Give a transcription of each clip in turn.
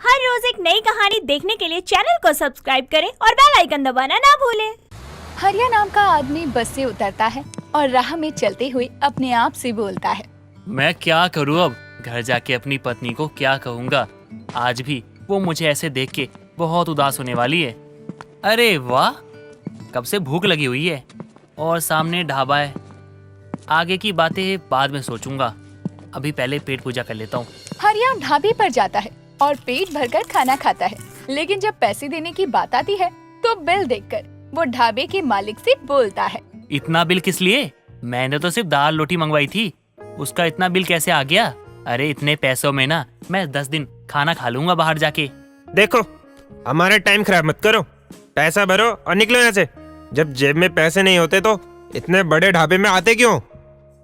हर रोज एक नई कहानी देखने के लिए चैनल को सब्सक्राइब करें और बेल आइकन दबाना ना भूलें। हरिया नाम का आदमी बस से उतरता है और राह में चलते हुए अपने आप से बोलता है, मैं क्या करूँ अब? घर जाके अपनी पत्नी को क्या कहूँगा? आज भी वो मुझे ऐसे देख के बहुत उदास होने वाली है। अरे वाह, कब से भूख लगी हुई है और सामने ढाबा है। आगे की बातें बाद में सोचूंगा, अभी पहले पेट पूजा कर लेता हूँ। हरिया ढाबे पर जाता है और पेट भरकर खाना खाता है, लेकिन जब पैसे देने की बात आती है तो बिल देखकर वो ढाबे के मालिक से बोलता है, इतना बिल किस लिए? मैंने तो सिर्फ दाल रोटी मंगवाई थी, उसका इतना बिल कैसे आ गया? अरे इतने पैसों में ना मैं 10 दिन खाना खा लूंगा बाहर जाके। देखो, हमारा टाइम खराब मत करो, पैसा भरो और निकलो यहाँ से। जब जेब में पैसे नहीं होते तो इतने बड़े ढाबे में आते क्यों?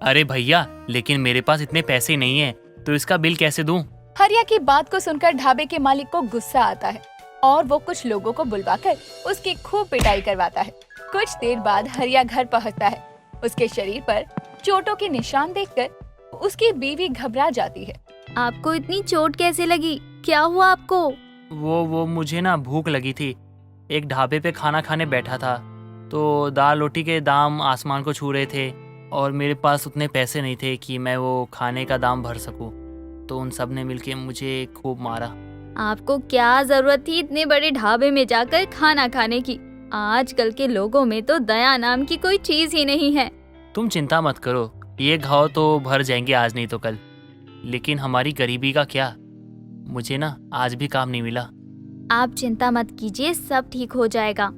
अरे भैया, लेकिन मेरे पास इतने पैसे नहीं है, तो इसका बिल कैसे दूं? हरिया की बात को सुनकर ढाबे के मालिक को गुस्सा आता है और वो कुछ लोगों को बुलवाकर उसकी खूब पिटाई करवाता है। कुछ देर बाद हरिया घर पहुंचता है। उसके शरीर पर चोटों के निशान देखकर उसकी बीवी घबरा जाती है। आपको इतनी चोट कैसे लगी? क्या हुआ आपको? वो मुझे ना भूख लगी थी, एक ढाबे पे खाना खाने बैठा था, तो दाल रोटी के दाम आसमान को छू रहे थे और मेरे पास उतने पैसे नहीं थे कि मैं वो खाने का दाम भर सकूं, तो उन सब ने मिलके मुझे खूब मारा। आपको क्या जरूरत थी इतने बड़े ढाबे में जाकर खाना खाने की? आजकल के लोगों में तो दया नाम की कोई चीज ही नहीं है। तुम चिंता मत करो, ये घाव तो भर जाएंगे आज नहीं तो कल। लेकिन हमारी गरीबी का क्या? मुझे ना आज भी काम नहीं मिला। आप चिंता मत कीजिए, सब ठीक हो जाएगा।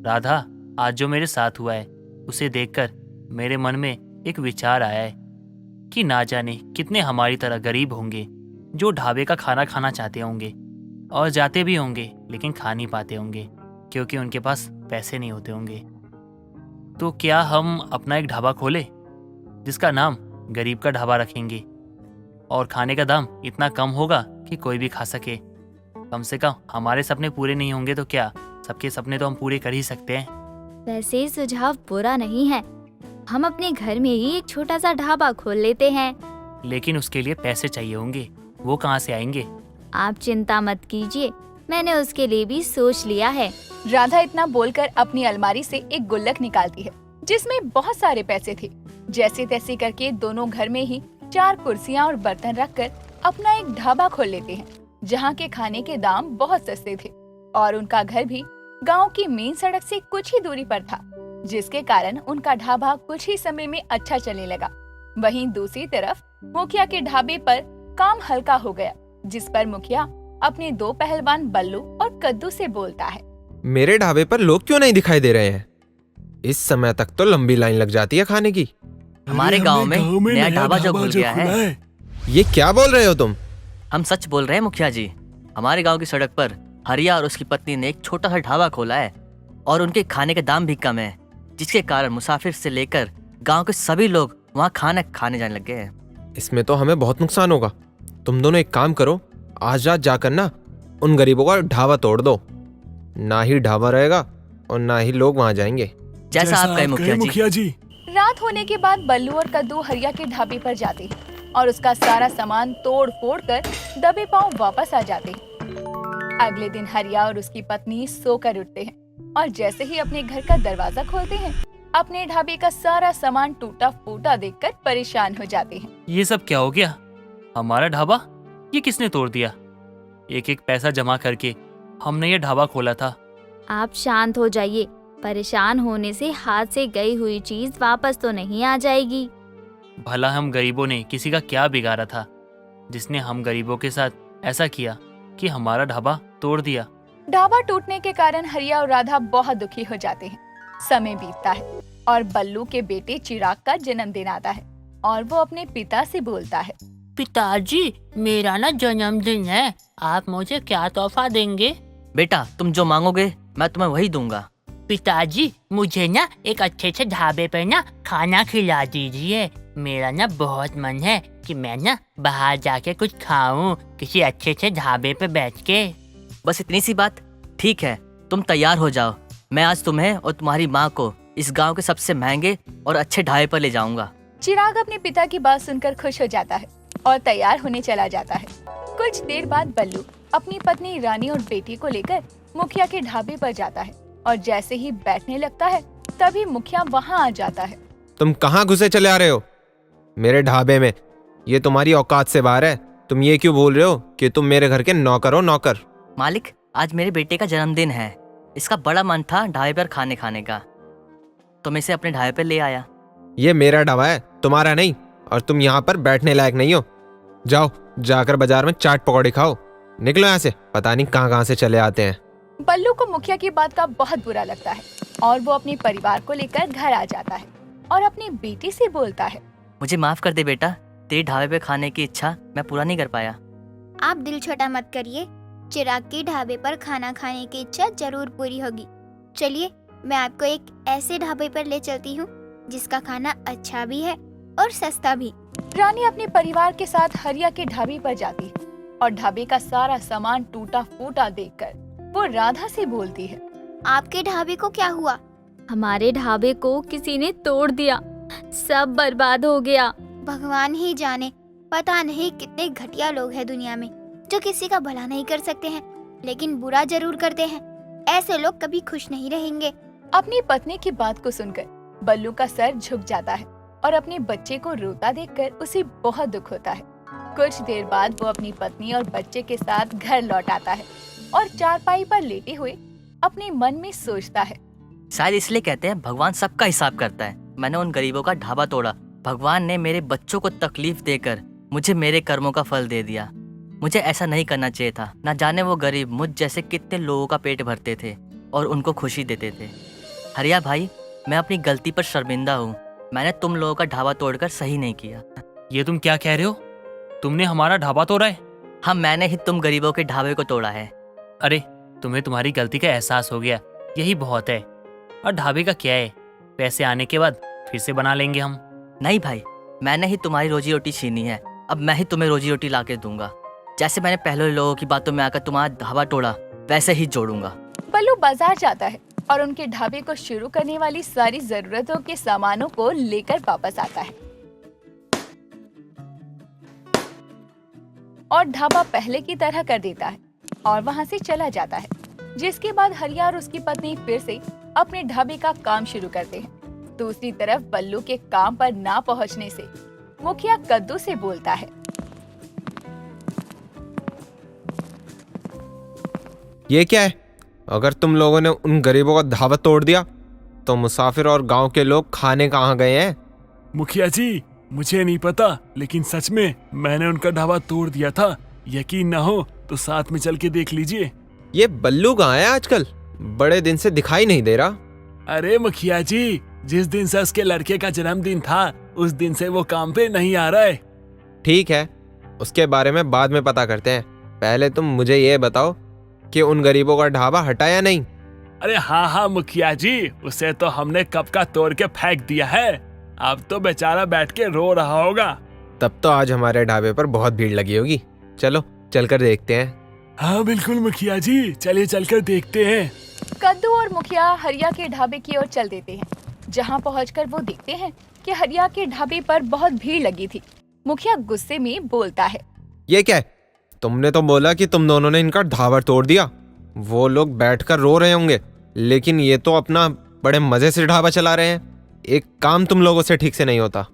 राधा, आज जो मेरे साथ हुआ है उसे देखकर मेरे मन में एक विचार आया है कि ना जाने कितने हमारी तरह गरीब होंगे जो ढाबे का खाना खाना चाहते होंगे और जाते भी होंगे, लेकिन खा नहीं पाते होंगे क्योंकि उनके पास पैसे नहीं होते होंगे। तो क्या हम अपना एक ढाबा खोले जिसका नाम गरीब का ढाबा रखेंगे और खाने का दाम इतना कम होगा कि कोई भी खा सके। कम से कम हमारे सपने पूरे नहीं होंगे तो क्या, सबके सपने तो हम पूरे कर ही सकते हैं। वैसे सुझाव बुरा नहीं है, हम अपने घर में ही एक छोटा सा ढाबा खोल लेते हैं। लेकिन उसके लिए पैसे चाहिए होंगे, वो कहाँ से आएंगे? आप चिंता मत कीजिए, मैंने उसके लिए भी सोच लिया है। राधा इतना बोलकर अपनी अलमारी से एक गुल्लक निकालती है जिसमें बहुत सारे पैसे थे। जैसे तैसे करके दोनों घर में ही 4 कुर्सियां और बर्तन रखकर अपना एक ढाबा खोल लेते हैं, जहां के खाने के दाम बहुत सस्ते थे और उनका घर भी गांव की मेन सड़क से कुछ ही दूरी पर था, जिसके कारण उनका ढाबा कुछ ही समय में अच्छा चलने लगा। वहीं दूसरी तरफ मुखिया के ढाबे पर काम हल्का हो गया, जिस पर मुखिया अपने 2 पहलवान बल्लू और कद्दू से बोलता है, मेरे ढाबे पर लोग क्यों नहीं दिखाई दे रहे हैं? इस समय तक तो लंबी लाइन लग जाती है खाने की। हमारे गांव में नया ढाबा जो खुल गया है। ये क्या बोल रहे हो तुम? हम सच बोल रहे हैं मुखिया जी। हमारे गांव की सड़क पर हरिया और उसकी पत्नी ने एक छोटा सा ढाबा खोला है और उनके खाने के दाम भी कम है, जिसके कारण मुसाफिर से लेकर गांव के सभी लोग वहां खाना खाने जाने लग गए हैं। इसमें तो हमें बहुत नुकसान होगा। तुम दोनों एक काम करो, आज रात जाकर ना उन गरीबों का ढाबा तोड़ दो। ना ही ढाबा रहेगा और ना ही लोग वहां जाएंगे। जैसा आप कहें मुखिया जी। रात होने के बाद बल्लू और कद्दू हरिया के ढाबे पर जाते हैं और उसका सारा सामान तोड़ फोड़ कर दबे पांव वापस आ जाते हैं। अगले दिन हरिया और उसकी पत्नी सोकर उठते हैं और जैसे ही अपने घर का दरवाजा खोलते हैं, अपने ढाबे का सारा सामान टूटा फूटा देखकर परेशान हो जाते हैं। ये सब क्या हो गया? हमारा ढाबा ये किसने तोड़ दिया? एक एक पैसा जमा करके हमने ये ढाबा खोला था। आप शांत हो जाइए, परेशान होने से हाथ से गई हुई चीज वापस तो नहीं आ जाएगी। भला हम गरीबों ने किसी का क्या बिगाड़ा था जिसने हम गरीबों के साथ ऐसा किया कि हमारा ढाबा तोड़ दिया? ढाबा टूटने के कारण हरिया और राधा बहुत दुखी हो जाते हैं। समय बीतता है और बल्लू के बेटे चिराग का जन्मदिन आता है और वो अपने पिता से बोलता है, पिताजी, मेरा ना जन्मदिन है, आप मुझे क्या तोहफा देंगे? बेटा, तुम जो मांगोगे मैं तुम्हें वही दूंगा। पिताजी, मुझे ना एक अच्छे से ढाबे पर ना खाना खिला दीजिए। मेरा ना बहुत मन है कि मैं ना बाहर जाके कुछ खाऊं, किसी अच्छे से ढाबे पे बैठ के। बस इतनी सी बात? ठीक है, तुम तैयार हो जाओ। मैं आज तुम्हें और तुम्हारी माँ को इस गांव के सबसे महंगे और अच्छे ढाबे पर ले जाऊंगा। चिराग अपने पिता की बात सुनकर खुश हो जाता है और तैयार होने चला जाता है। कुछ देर बाद बल्लू अपनी पत्नी रानी और बेटी को लेकर मुखिया के ढाबे पर जाता है और जैसे ही बैठने लगता है तभी मुखिया वहाँ आ जाता है। तुम कहाँ घुसे चले आ रहे हो मेरे ढाबे में? ये तुम्हारी औकात से बाहर है। तुम ये क्यों बोल रहे हो कि तुम मेरे घर के नौकर हो? नौकर? मालिक, आज मेरे बेटे का जन्मदिन है। इसका बड़ा मन था ढाबे पर खाने खाने का, तो मैं इसे अपने ढाबे पर ले आया। ये मेरा ढाबा है, तुम्हारा नहीं। और तुम यहाँ पर बैठने लायक नहीं हो। जाओ, जाकर बाजार में चाट पकौड़ी खाओ। निकलो यहाँ से, पता नहीं कहाँ से चले आते हैं। बल्लू को मुखिया की बात का बहुत बुरा लगता है और वो अपने परिवार को लेकर घर आ जाता है और अपनी बेटी से बोलता है, मुझे माफ कर दे बेटा, तेरे ढाबे पे खाने की इच्छा मैं पूरा नहीं कर पाया। आप दिल छोटा मत करिए, चिराग के ढाबे पर खाना खाने की इच्छा जरूर पूरी होगी। चलिए, मैं आपको एक ऐसे ढाबे पर ले चलती हूँ जिसका खाना अच्छा भी है और सस्ता भी। रानी अपने परिवार के साथ हरिया के ढाबे पर जाती है और ढाबे का सारा सामान टूटा फूटा देखकर वो राधा से बोलती है, आपके ढाबे को क्या हुआ? हमारे ढाबे को किसी ने तोड़ दिया, सब बर्बाद हो गया। भगवान ही जाने, पता नहीं कितने घटिया लोग हैं दुनिया में जो किसी का भला नहीं कर सकते हैं लेकिन बुरा जरूर करते हैं। ऐसे लोग कभी खुश नहीं रहेंगे। अपनी पत्नी की बात को सुनकर बल्लू का सर झुक जाता है और अपने बच्चे को रोता देखकर उसे बहुत दुख होता है। कुछ देर बाद वो अपनी पत्नी और बच्चे के साथ घर लौट आता है और चारपाई पर लेटे हुए अपने मन में सोचता है, शायद इसलिए कहते हैं भगवान सबका हिसाब करता है। मैंने उन गरीबों का ढाबा तोड़ा, भगवान ने मेरे बच्चों को तकलीफ देकर मुझे मेरे कर्मों का फल दे दिया। मुझे ऐसा नहीं करना चाहिए था। ना जाने वो गरीब मुझ जैसे कितने लोगों का पेट भरते थे और उनको खुशी देते थे। हरिया भाई, मैं अपनी गलती पर शर्मिंदा हूँ। मैंने तुम लोगों का ढाबा तोड़कर सही नहीं किया। ये तुम क्या कह रहे हो? तुमने हमारा ढाबा तोड़ा है? हाँ, मैंने ही तुम गरीबों के ढाबे को तोड़ा है। अरे, तुम्हें तुम्हारी गलती का एहसास हो गया, यही बहुत है। और ढाबे का क्या है, पैसे आने के बाद फिर से बना लेंगे हम। नहीं भाई, मैंने ही तुम्हारी रोजी रोटी छीनी है, अब मैं ही तुम्हें रोजी रोटी ला के दूंगा। जैसे मैंने पहले लोगों की बातों में आकर तुम्हारा ढाबा तोड़ा, वैसे ही जोड़ूंगा। बल्लू बाजार जाता है और उनके ढाबे को शुरू करने वाली सारी जरूरतों के सामानों को लेकर वापस आता है और ढाबा पहले की तरह कर देता है और वहाँ से चला जाता है। जिसके बाद हरिया और उसकी पत्नी फिर से अपने ढाबे का काम शुरू करते हैं। दूसरी तरफ बल्लू के काम पर ना पहुँचने से मुखिया कद्दू से बोलता है, ये क्या है? अगर तुम लोगों ने उन गरीबों का ढाबा तोड़ दिया तो मुसाफिर और गांव के लोग खाने कहाँ गए हैं? मुखिया जी, मुझे नहीं पता, लेकिन सच में मैंने उनका ढाबा तोड़ दिया था। यकीन ना हो तो साथ में चल के देख लीजिए। ये बल्लू कहाँ है आजकल? बड़े दिन से दिखाई नहीं दे रहा। अरे मुखिया जी, जिस दिन से उसके लड़के का जन्मदिन था उस दिन से वो काम पे नहीं आ रहा है। ठीक है, उसके बारे में बाद में पता करते हैं। पहले तुम मुझे ये बताओ कि उन गरीबों का ढाबा हटा या नहीं? अरे हाँ मुखिया जी, उसे तो हमने कब का तोड़ के फेंक दिया है। अब तो बेचारा बैठ के रो रहा होगा। तब तो आज हमारे ढाबे पर बहुत भीड़ लगी होगी। चलो चलकर देखते हैं। हाँ बिल्कुल मुखिया जी, चलिए चलकर देखते हैं। कद्दू और मुखिया हरिया के ढाबे की ओर चल देते हैं। जहाँ पहुंचकर वो देखते हैं कि हरिया के ढाबे पर बहुत भीड़ लगी थी। मुखिया गुस्से में बोलता है, ये क्या है? तुमने तो बोला कि तुम दोनों ने इनका ढाबा तोड़ दिया। वो लोग बैठकर रो रहे होंगे, लेकिन ये तो अपना बड़े मजे से ढाबा चला रहे हैं। एक काम तुम लोगों से ठीक से नहीं होता।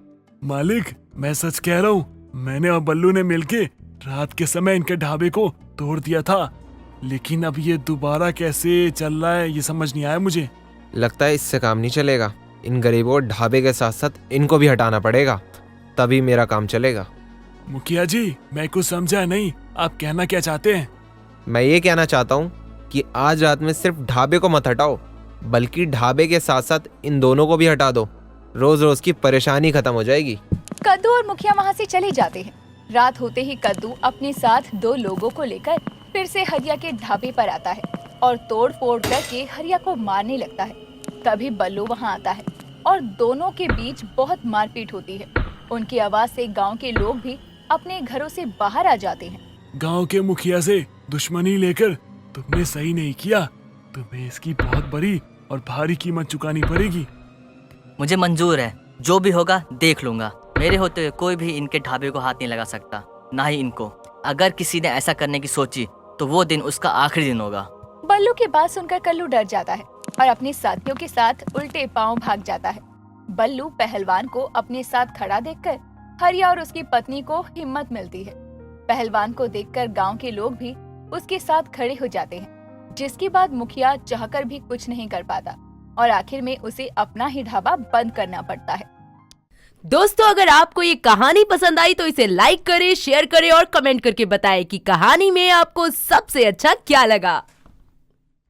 मालिक, मैं सच कह रहा हूँ, मैंने और बल्लू ने मिलके रात के समय इनके ढाबे को तोड़ दिया था, लेकिन अब ये दोबारा कैसे चल रहा है ये समझ नहीं आया मुझे। लगता है इससे काम नहीं चलेगा। इन गरीबों ढाबे के साथ साथ इनको भी हटाना पड़ेगा, तभी मेरा काम चलेगा। मुखिया जी, मैं कुछ समझा नहीं, आप कहना क्या चाहते हैं? मैं ये कहना चाहता हूँ कि आज रात में सिर्फ ढाबे को मत हटाओ, बल्कि ढाबे के साथ साथ इन दोनों को भी हटा दो। रोज रोज की परेशानी खत्म हो जाएगी। कद्दू और मुखिया वहाँ से चले जाते हैं। रात होते ही कद्दू अपने साथ 2 लोगों को लेकर फिर से हरिया के ढाबे पर आता है और तोड़ फोड़ करके हरिया को मारने लगता है। तभी बल्लू वहाँ आता है और दोनों के बीच बहुत मारपीट होती है। उनकी आवाज से गांव के लोग भी अपने घरों से बाहर आ जाते हैं। गांव के मुखिया से दुश्मनी लेकर तुमने सही नहीं किया। तुम्हें इसकी बहुत बड़ी और भारी कीमत चुकानी पड़ेगी। मुझे मंजूर है, जो भी होगा देख लूंगा। मेरे होते हुए कोई भी इनके ढाबे को हाथ नहीं लगा सकता, ना ही इनको। अगर किसी ने ऐसा करने की सोची तो वो दिन उसका आखिरी दिन होगा। बल्लू की बात सुनकर कल्लू डर जाता है और अपने साथियों के साथ उल्टे पांव भाग जाता है। बल्लू पहलवान को अपने साथ खड़ा देखकर हरिया और उसकी पत्नी को हिम्मत मिलती है। पहलवान को देखकर गांव के लोग भी उसके साथ खड़े हो जाते हैं, जिसके बाद मुखिया चाहकर भी कुछ नहीं कर पाता और आखिर में उसे अपना ही ढाबा बंद करना पड़ता है। दोस्तों, अगर आपको ये कहानी पसंद आई तो इसे लाइक करें, शेयर करें और कमेंट करके बताएं कि कहानी में आपको सबसे अच्छा क्या लगा।